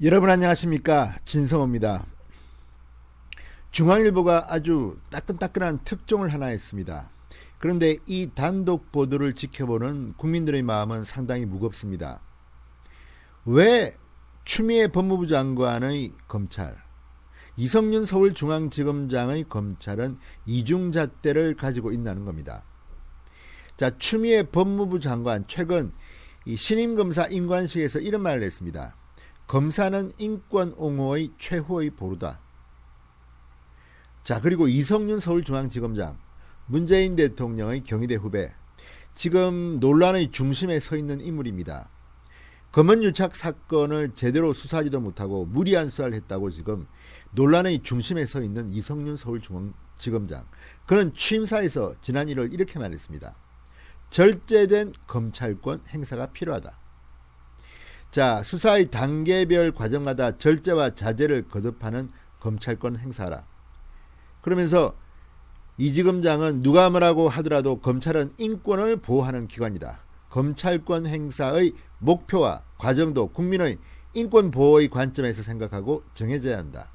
여러분 안녕하십니까, 진성호입니다. 중앙일보가 아주 따끈따끈한 특종을 하나 했습니다. 그런데 이 단독 보도를 지켜보는 국민들의 마음은 상당히 무겁습니다. 왜 추미애 법무부 장관의 검찰, 이성윤 서울중앙지검장의 검찰은 이중잣대를 가지고 있다는 겁니다. 자, 추미애 법무부 장관 최근 이 신임검사 임관식에서 이런 말을 했습니다. 검사는 인권 옹호의 최후의 보루다. 자, 그리고 이성윤 서울중앙지검장, 문재인 대통령의 경희대 후배, 지금 논란의 중심에 서 있는 인물입니다. 검언유착 사건을 제대로 수사하지도 못하고 무리한 수사를 했다고 지금 논란의 중심에 서 있는 이성윤 서울중앙지검장, 그는 취임사에서 지난 1월 이렇게 말했습니다. 절제된 검찰권 행사가 필요하다. 자, 수사의 단계별 과정마다 절제와 자제를 거듭하는 검찰권 행사라. 그러면서 이 지검장은 누가 뭐라고 하더라도 검찰은 인권을 보호하는 기관이다. 검찰권 행사의 목표와 과정도 국민의 인권 보호의 관점에서 생각하고 정해져야 한다.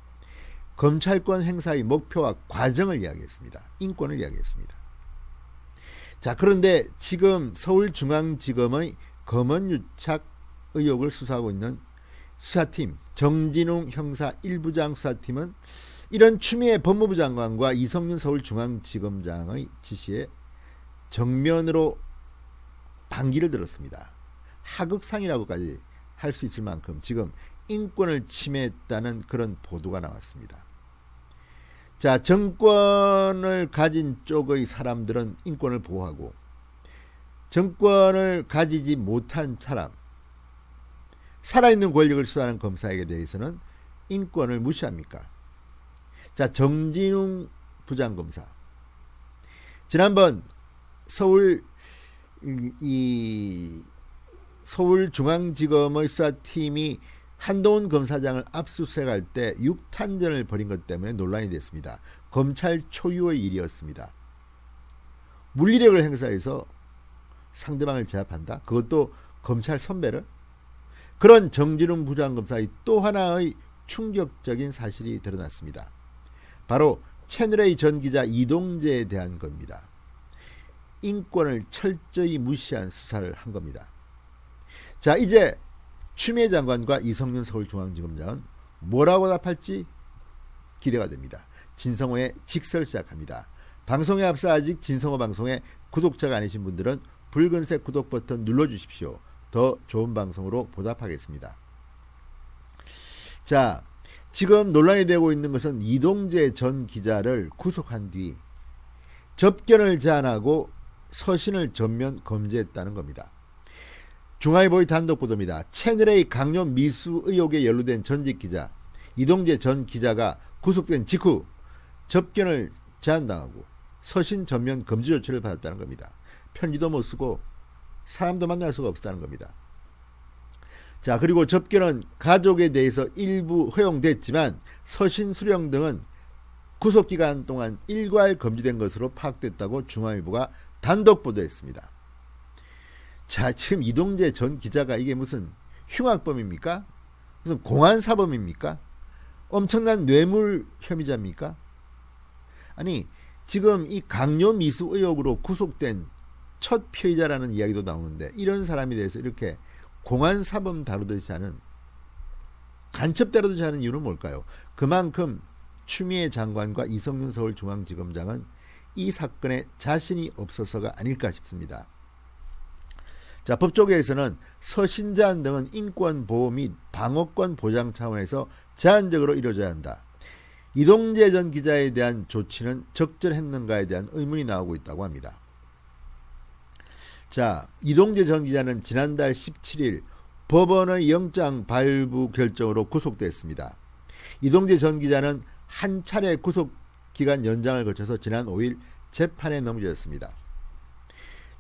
검찰권 행사의 목표와 과정을 이야기했습니다. 인권을 이야기했습니다. 자, 그런데 지금 서울중앙지검의 검언유착 의혹을 수사하고 있는 수사팀, 정진웅 형사 1부장 수사팀은 이런 추미애 법무부 장관과 이성윤 서울중앙지검장의 지시에 정면으로 반기를 들었습니다. 하극상이라고까지 할 수 있을 만큼 지금 인권을 침해했다는 그런 보도가 나왔습니다. 자, 정권을 가진 쪽의 사람들은 인권을 보호하고 정권을 가지지 못한 사람, 살아있는 권력을 수사하는 검사에게 대해서는 인권을 무시합니까? 자, 정진웅 부장검사, 지난번 서울중앙지검의 수사팀이 한동훈 검사장을 압수수색할 때 6탄전을 벌인 것 때문에 논란이 됐습니다. 검찰 초유의 일이었습니다. 물리력을 행사해서 상대방을 제압한다? 그것도 검찰 선배를? 그런 정진웅 부장검사의 또 하나의 충격적인 사실이 드러났습니다. 바로 채널A 전 기자 이동재에 대한 겁니다. 인권을 철저히 무시한 수사를 한 겁니다. 자, 이제 추미애 장관과 이성윤 서울중앙지검장은 뭐라고 답할지 기대가 됩니다. 진성호의 직설 시작합니다. 방송에 앞서 아직 진성호 방송에 구독자가 아니신 분들은 붉은색 구독 버튼 눌러주십시오. 더 좋은 방송으로 보답하겠습니다. 자, 지금 논란이 되고 있는 것은 이동재 전 기자를 구속한 뒤 접견을 제한하고 서신을 전면 금지했다는 겁니다. 중앙일보의 단독 보도입니다. 채널A 강요 미수 의혹에 연루된 전직 기자 이동재 전 기자가 구속된 직후 접견을 제한당하고 서신 전면 금지 조치를 받았다는 겁니다. 편지도 못 쓰고 사람도 만날 수가 없었다는 겁니다. 자, 그리고 접견은 가족에 대해서 일부 허용됐지만 서신 수령 등은 구속기간 동안 일괄 금지된 것으로 파악됐다고 중앙일보가 단독 보도했습니다. 자, 지금 이동재 전 기자가 이게 무슨 흉악범입니까? 무슨 공안사범입니까? 엄청난 뇌물 혐의자입니까? 아니, 지금 이 강요 미수 의혹으로 구속된 첫 피의자라는 이야기도 나오는데 이런 사람에 대해서 이렇게 공안사범 다루듯이 하는, 간첩 다루듯이 하는 이유는 뭘까요? 그만큼 추미애 장관과 이성윤 서울중앙지검장은 이 사건에 자신이 없어서가 아닐까 싶습니다. 자, 법조계에서는 서신 제한 등은 인권보호 및 방어권 보장 차원에서 제한적으로 이루어져야 한다. 이동재 전 기자에 대한 조치는 적절했는가에 대한 의문이 나오고 있다고 합니다. 자, 이동재 전 기자는 지난달 17일 법원의 영장 발부 결정으로 구속됐습니다. 이동재 전 기자는 한 차례 구속기간 연장을 거쳐서 지난 5일 재판에 넘겨졌습니다.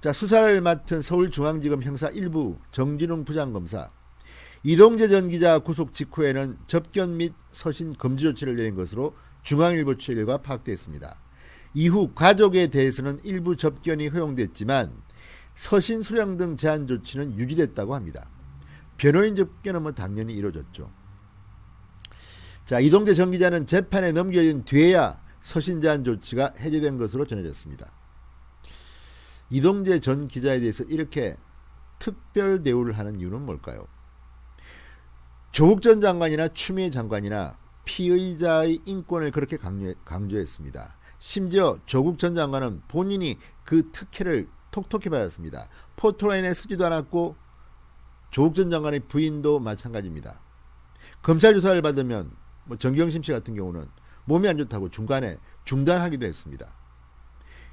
자, 수사를 맡은 서울중앙지검 형사 1부 정진웅 부장검사, 이동재 전 기자 구속 직후에는 접견 및 서신 금지 조치를 내린 것으로 중앙일보 취재 결과 파악됐습니다. 이후 가족에 대해서는 일부 접견이 허용됐지만 서신 수령 등 제한 조치는 유지됐다고 합니다. 변호인 접견은 당연히 이루어졌죠. 자, 이동재 전 기자는 재판에 넘겨진 뒤에야 서신 제한 조치가 해제된 것으로 전해졌습니다. 이동재 전 기자에 대해서 이렇게 특별 대우를 하는 이유는 뭘까요? 조국 전 장관이나 추미애 장관이나 피의자의 인권을 그렇게 강조했습니다. 심지어 조국 전 장관은 본인이 그 특혜를 톡톡히 받았습니다. 포토라인에 쓰지도 않았고 조국 전 장관의 부인도 마찬가지입니다. 검찰 조사를 받으면 정경심 씨 같은 경우는 몸이 안 좋다고 중간에 중단하기도 했습니다.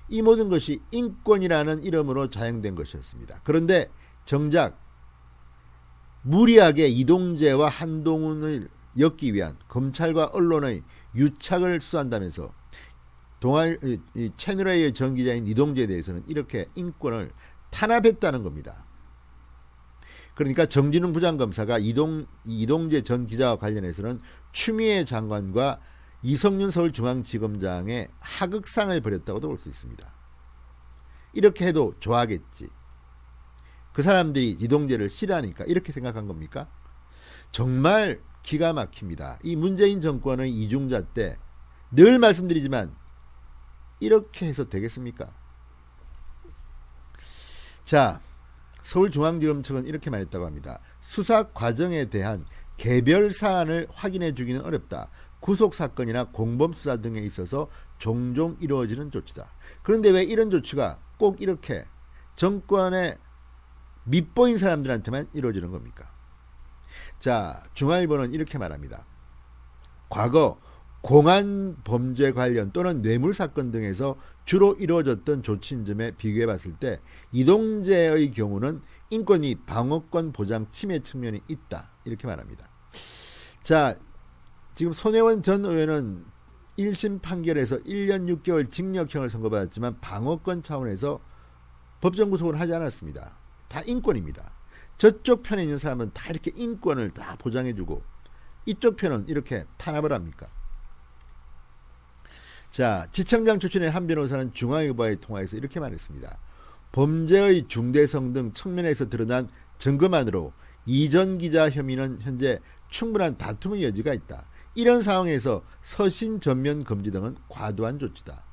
이 모든 것이 인권이라는 이름으로 자행된 것이었습니다. 그런데 정작 무리하게 이동재와 한동훈을 엮기 위한 검찰과 언론의 유착을 수사한다면서 채널A의 전 기자인 이동재에 대해서는 이렇게 인권을 탄압했다는 겁니다. 그러니까 정진웅 부장검사가 이동재 전 기자와 관련해서는 추미애 장관과 이성윤 서울중앙지검장의 하극상을 벌였다고도 볼 수 있습니다. 이렇게 해도 좋아하겠지. 그 사람들이 이동재를 싫어하니까 이렇게 생각한 겁니까? 정말 기가 막힙니다. 이 문재인 정권의 이중자 때 늘 말씀드리지만 이렇게 해서 되겠습니까? 자, 서울중앙지검 측은 이렇게 말했다고 합니다. 수사 과정에 대한 개별 사안을 확인해 주기는 어렵다. 구속사건이나 공범수사 등에 있어서 종종 이루어지는 조치다. 그런데 왜 이런 조치가 꼭 이렇게 정권에 밑보인 사람들한테만 이루어지는 겁니까? 자, 중앙일보는 이렇게 말합니다. 과거 공안 범죄 관련 또는 뇌물사건 등에서 주로 이루어졌던 조치인 점에 비교해 봤을 때 이동재의 경우는 인권이 방어권 보장 침해 측면이 있다. 이렇게 말합니다. 자, 지금 손혜원 전 의원은 1심 판결에서 1년 6개월 징역형을 선고받았지만 방어권 차원에서 법정 구속을 하지 않았습니다. 다 인권입니다. 저쪽 편에 있는 사람은 다 이렇게 인권을 다 보장해주고 이쪽 편은 이렇게 탄압을 합니까? 자, 지청장 출신의 한 변호사는 중앙일보와의 통화에서 이렇게 말했습니다. 범죄의 중대성 등 측면에서 드러난 증거만으로 이 전 기자 혐의는 현재 충분한 다툼의 여지가 있다. 이런 상황에서 서신 전면 금지 등은 과도한 조치다.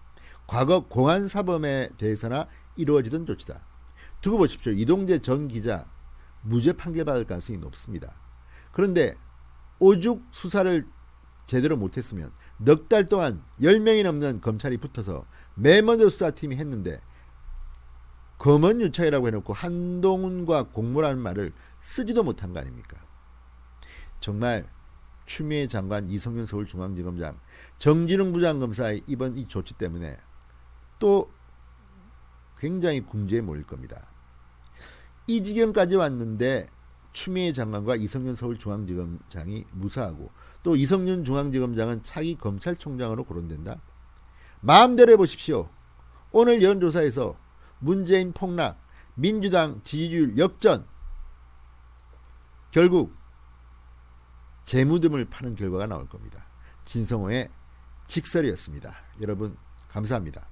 과거 공안사범에 대해서나 이루어지던 조치다. 두고 보십시오. 이동재 전 기자 무죄 판결받을 가능성이 높습니다. 그런데 오죽 수사를 제대로 못했으면 넉 달 동안 10명이 넘는 검찰이 붙어서 매먼저 수사팀이 했는데 검언 유착이라고 해놓고 한동훈과 공모라는 말을 쓰지도 못한 거 아닙니까? 정말 추미애 장관, 이성윤 서울중앙지검장, 정진웅 부장검사의 이번 이 조치 때문에 또 굉장히 궁지에 몰릴 겁니다. 이 지경까지 왔는데 추미애 장관과 이성윤 서울중앙지검장이 무사하고 또 이성윤 중앙지검장은 차기 검찰총장으로 거론된다. 마음대로 해보십시오. 오늘 여론조사에서 문재인 폭락, 민주당 지지율 역전, 결국 재무듬을 파는 결과가 나올 겁니다. 진성호의 직설이었습니다. 여러분 감사합니다.